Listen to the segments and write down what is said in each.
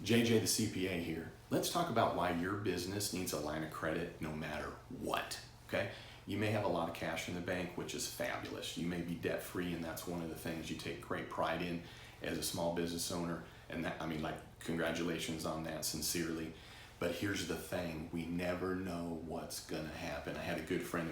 JJ the CPA here. Let's talk about why your business needs a line of credit no matter what, okay? You may have a lot of cash in the bank, which is fabulous. You may be debt free, and that's one of the things you take great pride in as a small business owner. And that, congratulations on that, sincerely. But here's the thing, we never know what's gonna happen. I had a good friend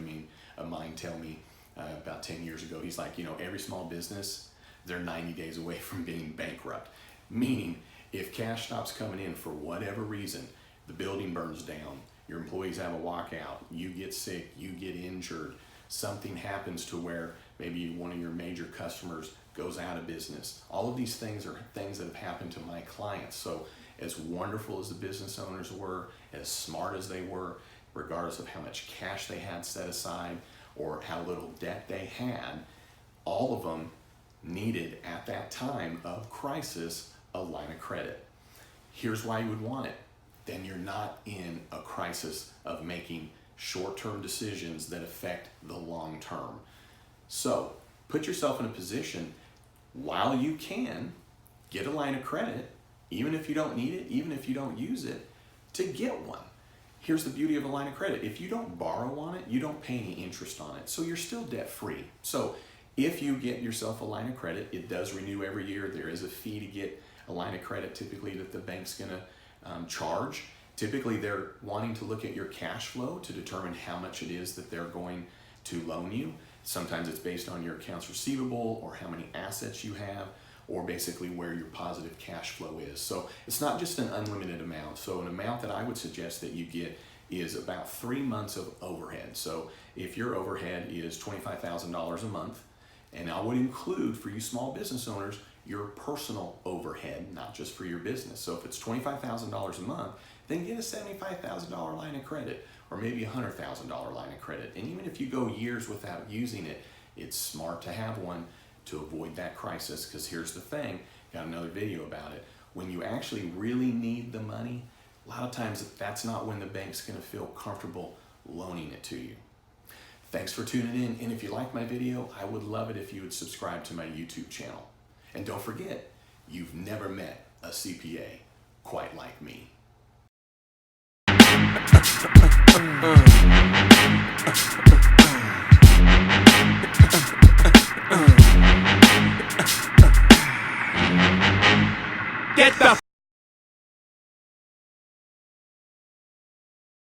of mine tell me about 10 years ago, he's like, every small business, they're 90 days away from being bankrupt. Meaning, if cash stops coming in for whatever reason, the building burns down, your employees have a walkout, you get sick, you get injured, something happens to where maybe one of your major customers goes out of business. All of these things are things that have happened to my clients. So as wonderful as the business owners were, as smart as they were, regardless of how much cash they had set aside or how little debt they had, all of them needed at that time of crisis a line of credit. Here's why you would want it. Then you're not in a crisis of making short-term decisions that affect the long term. So put yourself in a position while you can get a line of credit, even if you don't need it, even if you don't use it, to get one. Here's the beauty of a line of credit. If you don't borrow on it, you don't pay any interest on it. So you're still debt free. So if you get yourself a line of credit, it does renew every year. There is a fee to get a line of credit typically that the bank's gonna charge. Typically they're wanting to look at your cash flow to determine how much it is that they're going to loan you. Sometimes it's based on your accounts receivable or how many assets you have, or basically where your positive cash flow is. So it's not just an unlimited amount. So an amount that I would suggest that you get is about 3 months of overhead. So if your overhead is $25,000 a month, and I would include for you small business owners, your personal overhead, not just for your business. So if it's $25,000 a month, then get a $75,000 line of credit, or maybe a $100,000 line of credit. And even if you go years without using it, it's smart to have one to avoid that crisis, because here's the thing, got another video about it. When you actually really need the money, a lot of times that's not when the bank's gonna feel comfortable loaning it to you. Thanks for tuning in, and if you like my video, I would love it if you would subscribe to my YouTube channel. And don't forget, you've never met a CPA quite like me.